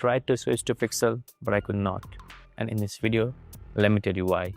tried to switch to Pixel, but I could not. And in this video, let me tell you why.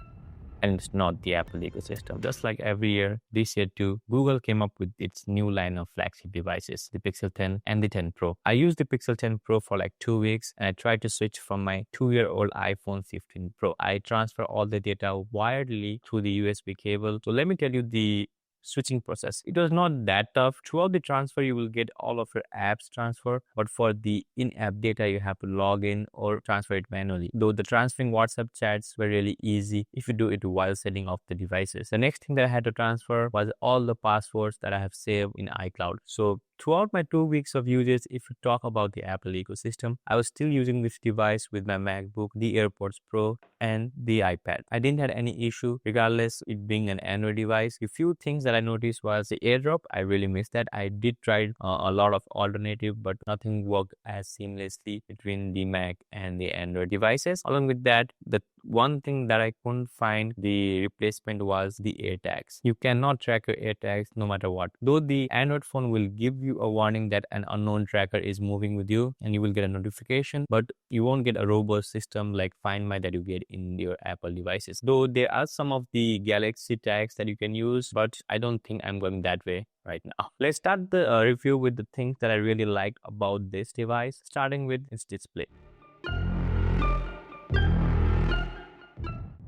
And it's not the Apple ecosystem. Just like every year, this year too, Google came up with its new line of flagship devices, the Pixel 10 and the 10 Pro. I used the Pixel 10 Pro for like 2 weeks and I tried to switch from my 2-year-old iPhone 15 Pro. I transfer all the data wiredly through the USB cable. So let me tell you the switching process. It was not that tough. Throughout the transfer, you will get all of your apps transfer, but for the in-app data, you have to log in or transfer it manually. Though the transferring WhatsApp chats were really easy if you do it while setting off the devices. The next thing that I had to transfer was all the passwords that I have saved in iCloud. So throughout my 2 weeks of usage, if you talk about the Apple ecosystem, I was still using this device with my MacBook, the AirPods Pro, and the iPad. I didn't have any issue regardless it being an Android device. A few things that I noticed was the AirDrop. I really missed that. I did try a lot of alternative, but nothing worked as seamlessly between the Mac and the Android devices. Along with that, the one thing that I couldn't find the replacement was the AirTags. You cannot track your AirTags no matter what. Though the Android phone will give you a warning that an unknown tracker is moving with you and you will get a notification, but you won't get a robust system like Find My that you get in your Apple devices. Though there are some of the Galaxy tags that you can use, but I don't think I'm going that way right now. Let's start the review with the things that I really liked about this device, starting with its display.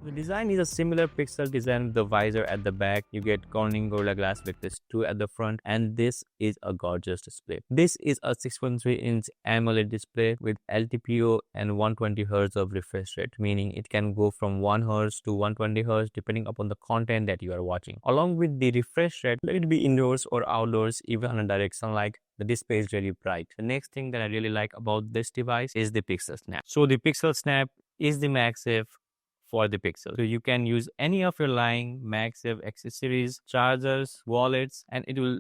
The design is a similar Pixel design with the visor at the back. You get Corning Gorilla Glass Victus 2 at the front, and this is a gorgeous display. This is a 6.3-inch AMOLED display with LTPO and 120 Hz of refresh rate, meaning it can go from 1 Hz to 120 Hz depending upon the content that you are watching. Along with the refresh rate, let it be indoors or outdoors, even under direct sunlight, the display is really bright. The next thing that I really like about this device is the Pixel Snap. So the Pixel Snap is the MagSafe for the Pixel. So you can use any of your line MagSafe accessories, chargers, wallets, and it will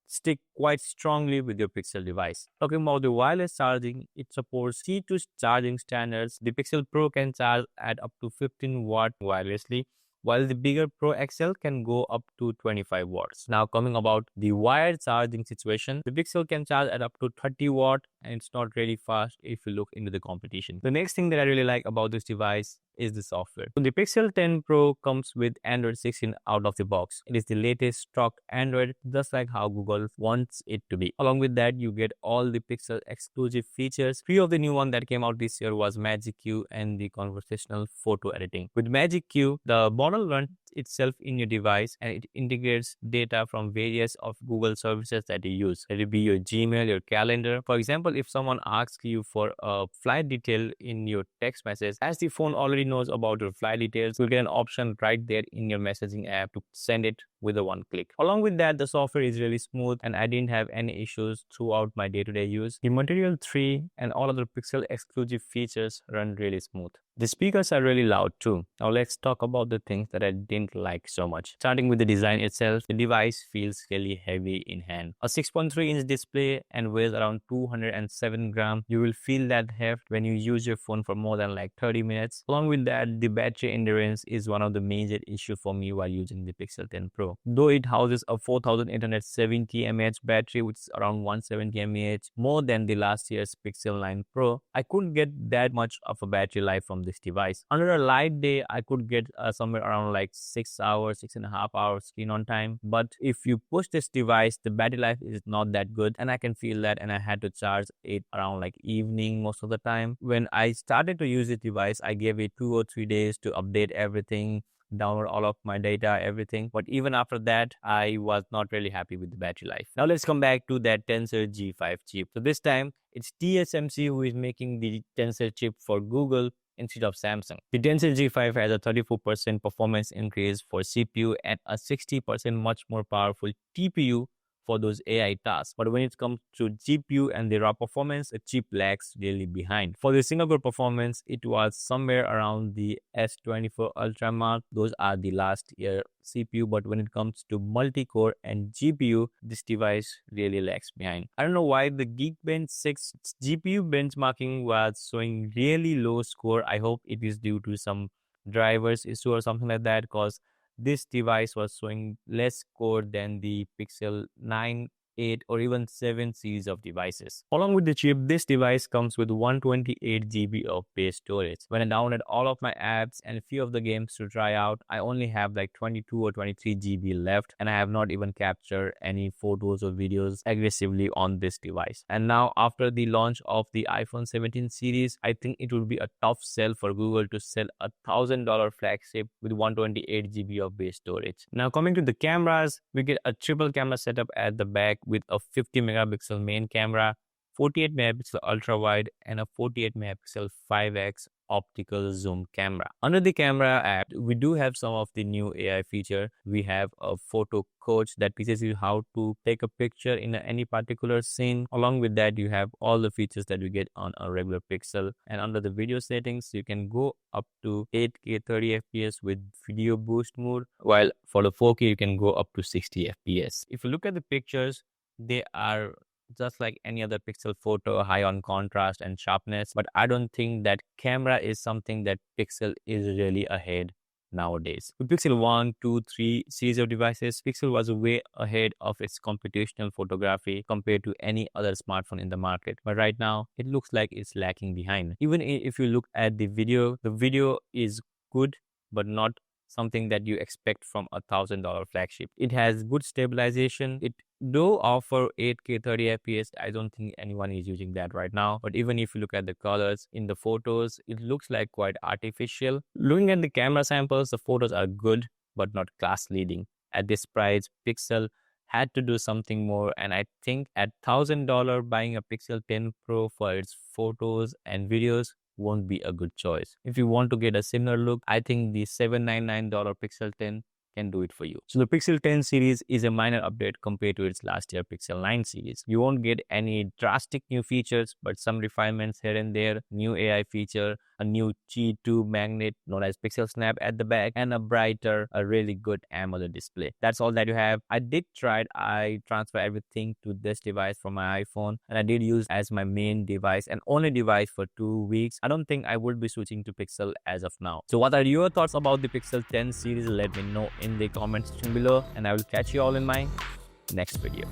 stick quite strongly with your Pixel device. Talking about the wireless charging, it supports C2 charging standards. The Pixel Pro can charge at up to 15 watt wirelessly, while the bigger Pro XL can go up to 25 watts. Now coming about the wired charging situation, the Pixel can charge at up to 30 watt and it's not really fast if you look into the competition. The next thing that I really like about this device is the software. So the Pixel 10 Pro comes with Android 16 out of the box. It is the latest stock Android, just like how Google wants it to be. Along with that, you get all the Pixel exclusive features. 3 of the new ones that came out this year was Magic Q and the conversational photo editing. With Magic Q, the model runs itself in your device and it integrates data from various of Google services that you use. Let it be your Gmail, your calendar. For example, if someone asks you for a flight detail in your text message, as the phone already knows about your flight details, you'll get an option right there in your messaging app to send it with a one click. Along with that, the software is really smooth and I didn't have any issues throughout my day-to-day use. The Material 3 and all other Pixel exclusive features run really smooth. The speakers are really loud too. Now let's talk about the things that I didn't like so much. Starting with the design itself, the device feels really heavy in hand. A 6.3-inch display and weighs around 207 grams. You will feel that heft when you use your phone for more than like 30 minutes. Along with that, the battery endurance is one of the major issues for me while using the Pixel 10 Pro. Though it houses a 4870 mAh battery, which is around 170 mAh, more than the last year's Pixel 9 Pro, I couldn't get that much of a battery life from this device. Under a light day, I could get somewhere around like 6 hours, 6.5 hours screen on time. But if you push this device, the battery life is not that good, and I can feel that. And I had to charge it around like evening most of the time. When I started to use this device, I gave it 2 or 3 days to update everything, download all of my data, everything. But even after that, I was not really happy with the battery life. Now let's come back to that Tensor G5 chip. So this time, it's TSMC who is making the Tensor chip for Google instead of Samsung. The Tensor G5 has a 34% performance increase for CPU and a 60% much more powerful TPU for those AI tasks. But when it comes to GPU and the raw performance, the chip lags really behind. For the single core performance, it was somewhere around the S24 Ultra mark. Those are the last year CPU, but when it comes to multi-core and GPU, this device really lags behind. I don't know why the Geekbench 6 GPU benchmarking was showing really low score. I hope it is due to some drivers issue or something like that, because this device was showing less score than the Pixel 9 8 or even 7 series of devices. Along with the chip, this device comes with 128 GB of base storage. When I download all of my apps and a few of the games to try out, I only have like 22 or 23 GB left, and I have not even captured any photos or videos aggressively on this device. And now after the launch of the iPhone 17 series, I think it will be a tough sell for Google to sell a $1,000 flagship with 128 GB of base storage. Now coming to the cameras, we get a triple camera setup at the back with a 50 megapixel main camera, 48 megapixel ultra wide, and a 48 megapixel 5x optical zoom camera. Under the camera app, we do have some of the new AI feature. We have a photo coach that teaches you how to take a picture in any particular scene. Along with that, you have all the features that you get on a regular Pixel. And under the video settings, you can go up to 8K 30 FPS with video boost mode, while for the 4K, you can go up to 60 FPS. If you look at the pictures, they are just like any other Pixel photo, high on contrast and sharpness. But I don't think that camera is something that Pixel is really ahead nowadays. With Pixel 1, 2, 3 series of devices, Pixel was way ahead of its computational photography compared to any other smartphone in the market. But right now, it looks like it's lacking behind. Even if you look at the video is good, but not something that you expect from a $1,000 flagship. It has good stabilization. It do offer 8K 30 FPS. I don't think anyone is using that right now. But even if you look at the colors in the photos, it looks like quite artificial. Looking at the camera samples, the photos are good, but not class leading. At this price, Pixel had to do something more, and I think at $1,000 buying a Pixel 10 Pro for its photos and videos won't be a good choice. If you want to get a similar look, I think the $799 Pixel 10 can do it for you. So the Pixel 10 series is a minor update compared to its last year Pixel 9 series. You won't get any drastic new features, but some refinements here and there, new AI feature, a new G2 magnet known as Pixel Snap at the back, and a really good AMOLED display. That's all that you have. I transfer everything to this device from my iPhone, and I did use as my main device and only device for 2 weeks. I don't think I would be switching to Pixel as of now. So what are your thoughts about the Pixel 10 series? Let me know in the comment section below, and I will catch you all in my next video.